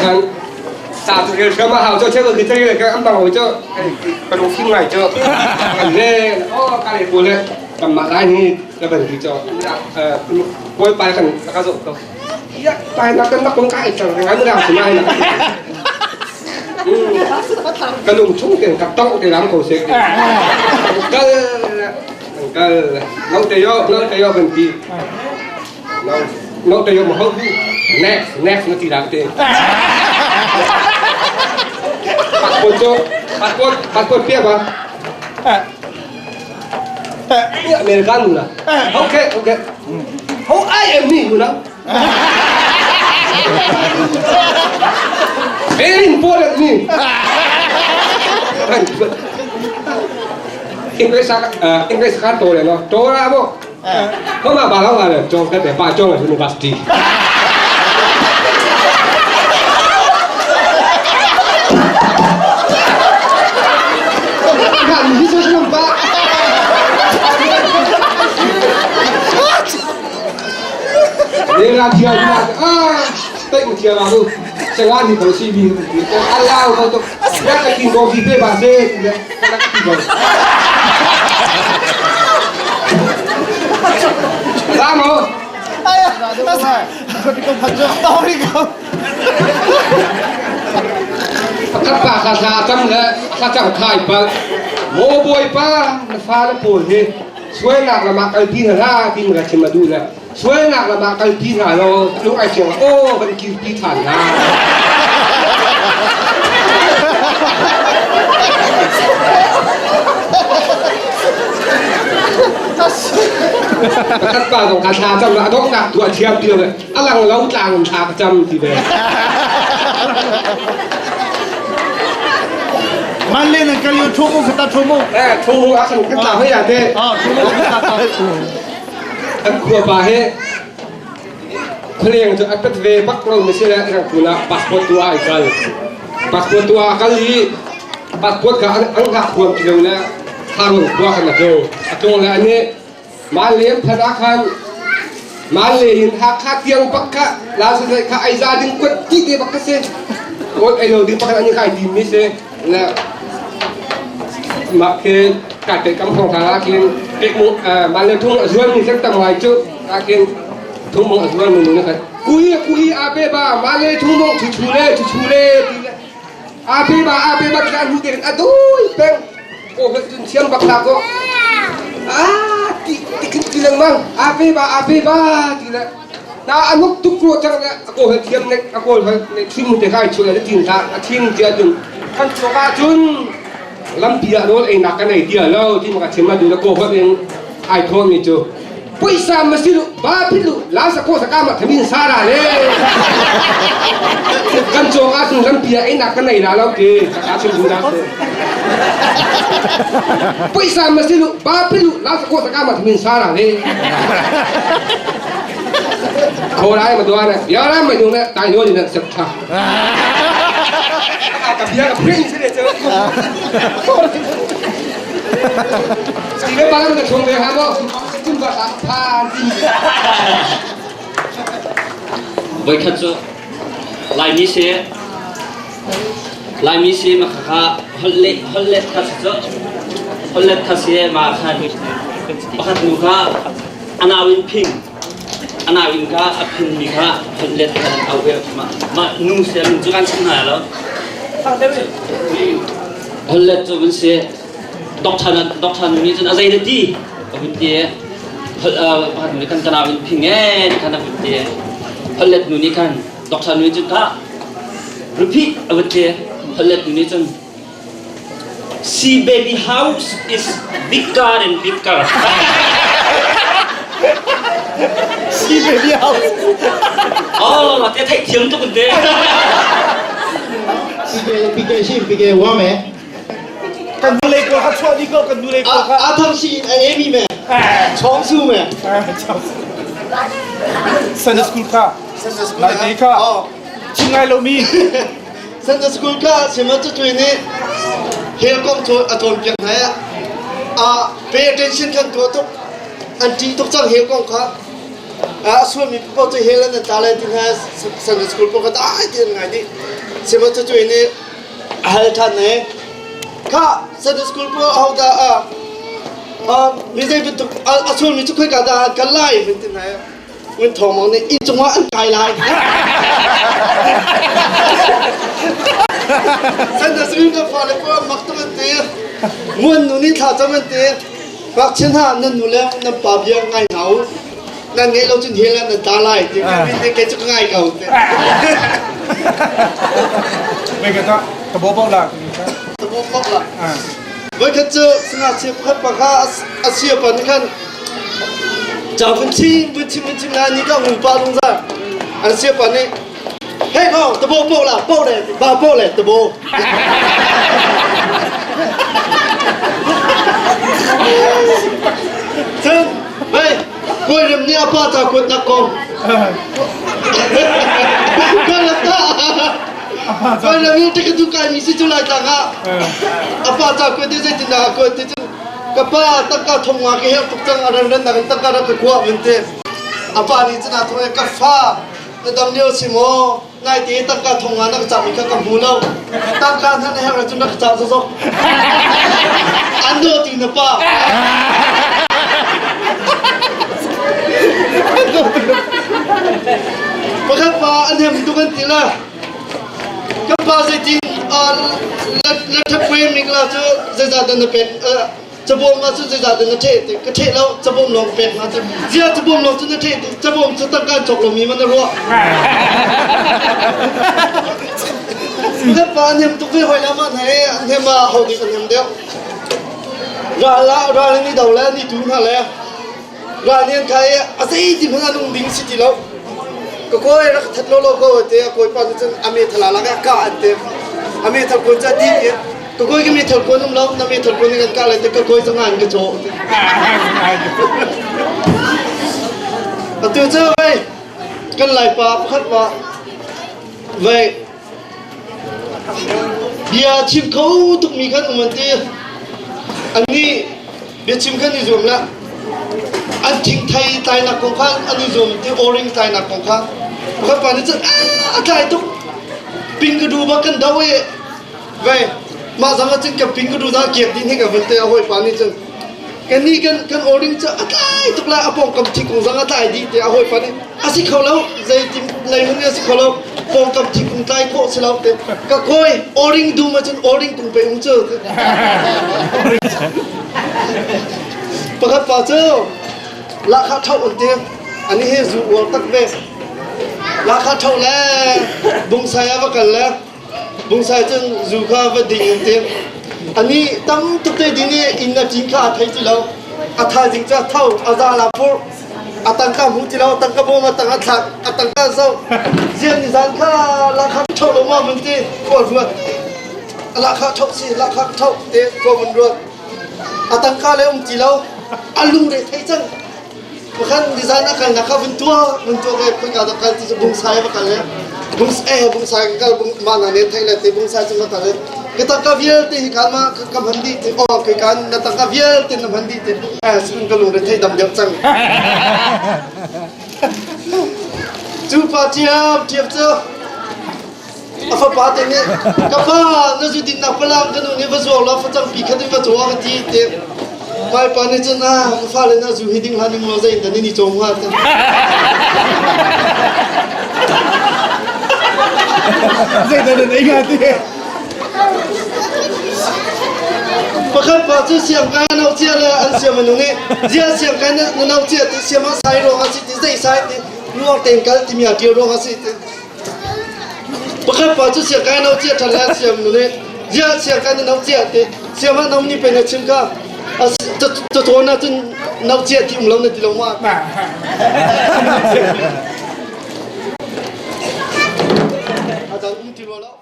กันสามเดือนก็มาหาเจ้าเชื่อคือเจ้าเลยก็อันบางเจ้ากระดูกทิ้งไหนเจ้าอันนี้โอ้การเลี้ยงปูเลยกำมาได้นี่ก็เป็นที่เจ้าป่วยไปกันแล้วก็จบตัวไปนักกันนักคงใกล้จังงั้นไม่ได้สมัยนะกระดูกชุ่มเก่งกับต้องเก่งล้ำโคเซ็กก็น้องเตยเป็นปีน้องเตยมาเขาnext นาทีหลังเตยปัดคนเปียกวะเนี่ยอเมริกันอยู่นะโอเคเขาไอ้เอ็มนี่อยู่นะvery important นี่ English kan to le no to la mo ko ma ba lo ga le to ka te pa chong le university ka ni so so ba ni la dia tai mu dia ba lu se wa ni ko si bi ko ala ko to ya ka kin ko ki pe ba se ya ka ki ko Vamos. Ay, Ikaw pa dyan. Ikaw. Pagkat kasasam na kasasam kay pa. Moboy pa. Nafala po eh. Suena ka makalpina na. Di mga simadula. Suena ka makalpina. Nung ay siya. Oh, malikilpitan na. Các bà còn cả thà trong là đốt nạp tuổi thiêm tiêu này ăn lăng lâu làng thà trăm thì về man lên là cái thu mua người ta thu mua thu ăn cái tàu hay là thế thu mua người ta tàu ăn khua bà hết khuyên cho ăn bết về bắc lâu mới sẽ là thằng phụ là passport tua ai cần passport tua cái gì passport cả ăn gạo khuôn kiểu này hàng qua cái nào rồi trong là anh ấyมาเลี้ยงธนาคารมาเลี้ยงหักค่าเตียงปักกะลาสุดเลยค่าไอซาดึงกดที่เดียปักกะเซ่กดไอเราดึงปักกะอันนี้ค่าดีมิเซ่แล้วมาเคนกัดเป็นกำของทางอาเคนเป็กมุมาเลี้ยงทุ่งส่วนมีเส้นต่างหลายจุดอาเคนทุ่งมงส่วนมึงนะครับกุยอาเบบ้ามาเลี้ยงทุ่งมงชูเล่ดีเลยอาเบบ้าการหูเด็กอะดูเป็นโอ้เสียงบักตาก็tilang mang ape ba tila na anok tukro chang ako thiam nek ako nek thim te khai chula tin tha thing tia dun kan choka chun lampia rol ei nak nei dia lo ti ma thima du ko ho eng ai thom ni chu paisa masilu ba pilu la sa ko sa ka ma thamin sara le kan choka chun lampia ei nak nei la lo ke ka chun du na paisa masilu ba pilu la sa ko sa ka ma thamin sara le khô đái mà tôi này giờ lắm mày dùng đấy tài nhớ thì là sập thà cặp bia cặp pin sẽ để chơi chỉ cái ba cái chuồng về hả bố chúng ta đã pha đi với thật sự lại mi xe mà khá hol let thật sự mà khá bắt nu khá anawin ping anawin ka apin mi ka let kan awe ma nu se min jukan sana lo let to bin se doktan mi jan azai de di abin die pat mi kan anawin ping kan abin die let nu ni kan doktan mi jan ka repeat abin die let nu ni jan see baby house is bigger and bigger si baby house là cái thạch tiếng cho mình đấy Pike wame kan du lấy cô hát cho đi cô kan du lấy cô hát thằng si Amy me chong su me Sunday school ka lại đấy ka chừng ngày lâu mi Sunday school ka sema tu ni helcom to atom kyang haya pay attention kan to anti to chang helcom ka ส่วนมีพวกจะเฮลันตาเลยที่ให้สันติสกุลพวกก็ได้ที่ยังไงดิเชื่อว่าจะช่วยนี่ให้ท่านเนี่ยข้าสันติสกุลพวกเอาแต่มีใจเป็นตุกส่วนมีทุกคนก็ได้กันไล่เป็นที่ไหนมันทองมองในอีจังหวะอันไกลไล่สันติสกุลก็ฟังเลยพวกมักต้องมันเตะมวนนู่นนี่ท่าจะมันเตะรักเช่นห้านั่นนู่นแล้วนั่นปราบยังไงเหงานั่นไงเราจนเห็นแล้วนั่นตาไล่จริงๆไม่ได้แกจะง่ายเก่าเตะไม่กันก็ตะโบบอกหลักตะโบบอกละไว้กันเจอสงัดเสียบขัดปากข้าอาเซียปันกันจากวันที่งานนี้ก็หุ่นปลาลงซะอาเซียปันนี่เฮ้ยเขาตะโบบอกละบอกเลยบ้าบอกเลยตะโบซึ่งเฮ้ยคุยเรื่องนี้ป้าตาคุยนักกงก็แล้วก็ก็เรื่องนี้ที่กระดูกไก่มีสิจุลายต่างอ่ะป้าตาคุยที่จะจินดาคุยที่จะกับป้าตั้งการทำงานที่เฮลตุกจังอะไรนั่นนั่นตั้งการรักขวบเหมือนเดิมป้านี่จะน่าทำให้กับฟ้าในดำเนียวสิโมนายตีตั้งการทำงานนักจับมีข้ากับบูเลาตั้งการท่านให้เราจุนักจับซะอันเดียวจริงนะป้าเพราะป้าอันเดียวมันตุกันทีละกับป้าจริงแล้วถ้าเป็นมิกลาจะจัดนั่นเป็นจะบ่มมาจะจัดนั่นเทศก็เทศแล้วจะบ่มลงเป็นมาจะเสียจะบ่มลงจะเทศจะบ่มจะตั้งการจกลงมีมันจะรู้ป้าอันเดียวตุกันหอยแล้วมันให้อันเดียวมาหอบดีกันเดียวร้านนี้เดาแล้วนี่ดูน่าแล้วร้านนี้ใครอาศัยที่มันนุ่งดิ้งสิจิแล้วก็คอยรักทัดโลโก้เตะคอยปานจะอเมริกาละก็ก้าอันเตะอเมริกาคนจะดีเนี่ยก็คอยก็มีทัดคนนุ่มล้อมอเมริกาคนนี้กันก้าเลยแต่ก็คอยสังหารกันโจตัวเจ้าไปกันไหลปลาพัดปลาไปเบียร์ชิมเขาทุกมีกันมันเตะอันนี้เบียร์ชิมกันนี่รวมละอันทิ้งไทยไทยนักกงข้างอันนี้รวมที่โอริงไทยนักกงข้างก็ปานนี้จะไทยทุกปิงกระดูบักกันดาวเว้ยมาสังกัดจึงกับปิงกระดูดาเก็บดินให้กับมันเตะเอาไว้ปานนี้จึงกันนี่กันโอริงจะไทยทุกละอปองกับทิ้งของสังกัดไทยดีเตะเอาไว้ปานนี้อาศัยเขาแล้วใจจิ้มในมันเนี่ยสิเขาแล้วปองกับทิ้งของไทยโคตรแล้วเตะก็คอยโอริงดูมาจนโอริงตุ้งไปอุ้งเจอประคับป่าเจ้าราคาเท่าอันเดียวอันนี้ให้จูวอลตักเบสราคาเท่าแล้วบุ้งไซอาว่ากันแล้วบุ้งไซจึงจูข้าวดีอันเดียวอันนี้ตั้งทุกเดือนนี้อินนัดจิงข้าไทยที่เราอัฐาจิงจะเท่าอาซาลาฟูอัตังข้ามุที่เราตั้งกระบอกมาตั้งอัฐาอัตังข้าเศร้าเจียนนิสันข้าราคาเท่าลงมามันที่ปวดหัวราคาเท่าสิราคาเท่าเด็กก็มันรวดอัตังข้าแล้วจีเราอาลูเรไทยจังbukan di sana kan nak bentua kayak perkara kan tu bung saya bakal ya bung saya kalau bung mana ni Thailand tu bung saya cuma kalau kita kavial tu kan mah kamhandi tu oh kan datang kavial tu namhandi tu sebelum kalau Thai dam jam cang cuba tiap tu apa patah ni kapa nazudin nak pelang kan ni berjual lah macam pikat ni berjual kan ti mai pani chân na pha lên na dù hiding haning lo dai dan ni chom ha ta dai dan ai ga ti pakhat pa chu siam ka nau chia la an siam manu ni dia siam ka na nau chia ti siam sai ro ha si ti dai sai ti nuak ten kal ti mi ati ro ha si ti pakhat pa chu siam ka nau chia thala siam manu ni dia siam ka nau chia ti siam ha nau ni pe na chim kaจะโทษนะจนนักเจียที่เราเนี่ยที่เราว่าอาจารย์ที่เราแล้ว